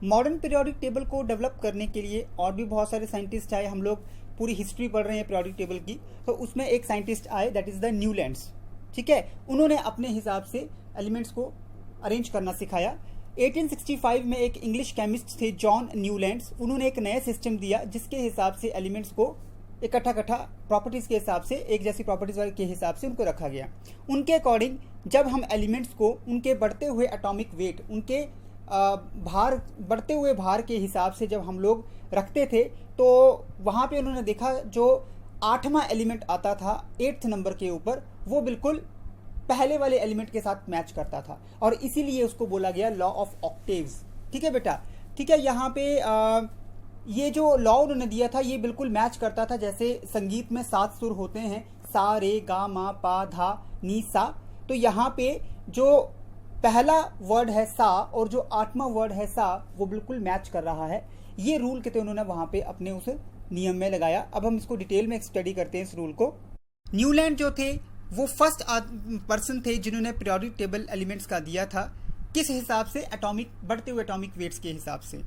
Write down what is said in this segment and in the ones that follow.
Modern periodic table को develop करने के लिए और भी बहुत सारे साइंटिस्ट आए। हम लोग पूरी हिस्ट्री पढ़ रहे हैं पीरियोडिक टेबल की, तो उसमें एक साइंटिस्ट आए, दैट इज द न्यूलैंड्स। ठीक है, उन्होंने अपने हिसाब से एलिमेंट्स को अरेंज करना सिखाया। 1865 में एक इंग्लिश केमिस्ट थे जॉन न्यूलैंड्स, उन्होंने एक नया सिस्टम दिया जिसके हिसाब से एलिमेंट्स को इकट्ठा प्रॉपर्टीज के हिसाब से, एक जैसी प्रॉपर्टीज वाले के हिसाब से उनको रखा गया। उनके अकॉर्डिंग जब हम एलिमेंट्स को उनके बढ़ते हुए एटॉमिक वेट, उनके बढ़ते हुए भार के हिसाब से जब हम लोग रखते थे, तो वहाँ पे उन्होंने देखा जो 8वां एलिमेंट आता था 8th नंबर के ऊपर, वो बिल्कुल पहले वाले एलिमेंट के साथ मैच करता था, और इसीलिए उसको बोला गया लॉ ऑफ ऑक्टेव्स। ठीक है बेटा, ठीक है। यहाँ पे ये जो लॉ उन्होंने दिया था ये बिल्कुल मैच करता था, जैसे संगीत में 7 सुर होते हैं, सा रे गा मा पा धा नी सा, तो यहाँ पे जो पहला वर्ड है सा और जो 8वां वर्ड है सा वो बिल्कुल मैच कर रहा है। ये रूल कहते उन्होंने वहां पे अपने उस नियम में लगाया। अब हम इसको डिटेल में स्टडी करते हैं इस रूल को। न्यूलैंड जो थे वो फर्स्ट पर्सन थे जिन्होंने पीरियोडिक टेबल एलिमेंट्स का दिया था, किस हिसाब से, एटॉमिक, बढ़ते हुए एटॉमिक वेट्स के हिसाब से।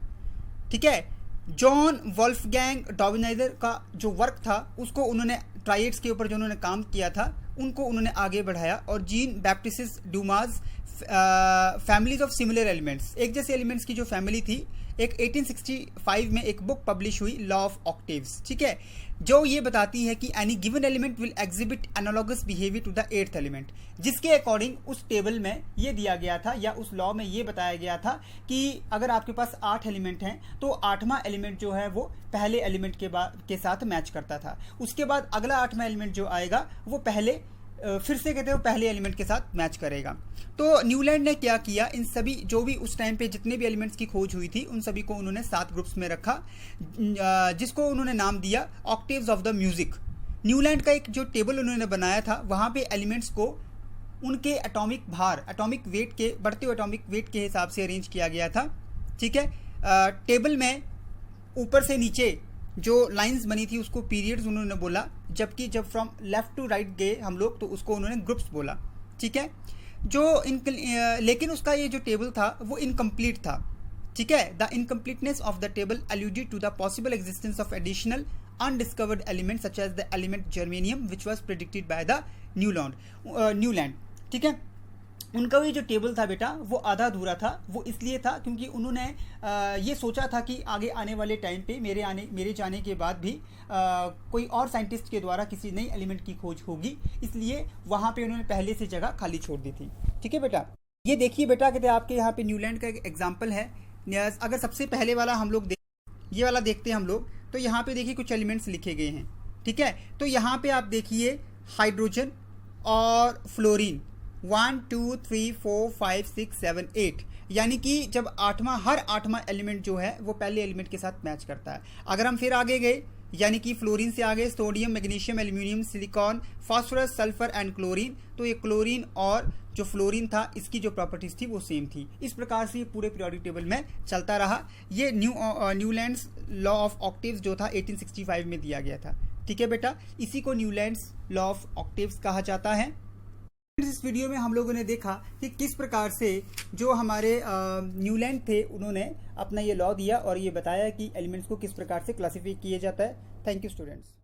ठीक है, जॉन वोल्फगैंग डॉबनाइजर का जो वर्क था उसको उन्होंने ट्राइड्स के ऊपर जो उन्होंने काम किया था उनको उन्होंने आगे बढ़ाया, और Jean Baptiste Dumas families of similar elements, एक जैसे एलिमेंट्स की जो फैमिली थी, एक 1865 में एक बुक पब्लिश हुई लॉ ऑफ ऑक्टेव्स। ठीक है, जो ये बताती है कि any given element will exhibit analogous behaviour to the 8th element, जिसके अकॉर्डिंग उस टेबल में ये दिया गया था या उस लॉ में ये बताया गया था कि अगर आपके पास 8 एलिमेंट हैं तो 8वां एलिमेंट जो है वो पहले एलिमेंट के साथ मैच करता था। उसके बाद अगला 8वां एलिमेंट जो आएगा वो पहले फिर से कहते हो पहले एलिमेंट के साथ मैच करेगा। तो न्यूलैंड ने क्या किया, इन सभी जो भी उस टाइम पे जितने भी एलिमेंट्स की खोज हुई थी उन सभी को उन्होंने 7 ग्रुप्स में रखा, जिसको उन्होंने नाम दिया octaves of the music. Newland का एक जो टेबल उन्होंने बनाया था वहाँ पे एलिमेंट्स को उनके एटॉमिक भार, एटॉमिक वेट के, बढ़ते हुए एटॉमिक वेट के हिसाब से अरेंज किया गया था। ठीक है, टेबल में ऊपर से नीचे जो लाइंस बनी थी उसको पीरियड्स उन्होंने बोला, जबकि जब फ्रॉम लेफ्ट टू राइट गए हम लोग तो उसको उन्होंने ग्रुप्स बोला। ठीक है, लेकिन उसका ये जो टेबल था वो इनकम्प्लीट था। ठीक है, the incompleteness of the table alluded to the possible existence of additional undiscovered element such as the element germanium which was predicted by the Newland. ठीक है, उनका ये जो टेबल था बेटा वो आधा अधूरा था। वो इसलिए था क्योंकि उन्होंने ये सोचा था कि आगे आने वाले टाइम पे मेरे जाने के बाद भी कोई और साइंटिस्ट के द्वारा किसी नई एलिमेंट की खोज होगी, इसलिए वहाँ पे उन्होंने पहले से जगह खाली छोड़ दी थी। ठीक है बेटा, ये देखिए बेटा, कहते आपके यहाँ पे न्यूलैंड का एक एग्जाम्पल है। अगर सबसे पहले वाला हम लोग ये वाला देखते हैं हम लोग, तो यहाँ पे देखिए कुछ एलिमेंट्स लिखे गए हैं। ठीक है, तो यहाँ पे आप देखिए हाइड्रोजन और फ्लोरीन 1 2 3 4 5 6 7 8, यानी कि जब हर आठवां एलिमेंट जो है वो पहले एलिमेंट के साथ मैच करता है। अगर हम फिर आगे गए, यानी कि फ्लोरीन से आगे sodium, magnesium, aluminium, silicon, phosphorus, sulphur and chlorine, तो ये क्लोरीन और जो फ्लोरीन था इसकी जो प्रॉपर्टीज थी वो सेम थी। इस प्रकार से ये पूरे पीरियोडिक टेबल में चलता रहा। ये न्यूलैंड्स लॉ ऑफ ऑक्टेव्स जो था 1865 में दिया गया था। ठीक है बेटा, इसी को न्यूलैंड्स लॉ ऑफ ऑक्टेव्स कहा जाता है। इस वीडियो में हम लोगों ने देखा कि किस प्रकार से जो हमारे न्यूलैंड थे उन्होंने अपना ये लॉ दिया और ये बताया कि एलिमेंट्स को किस प्रकार से क्लासिफाई किया जाता है। Thank you students.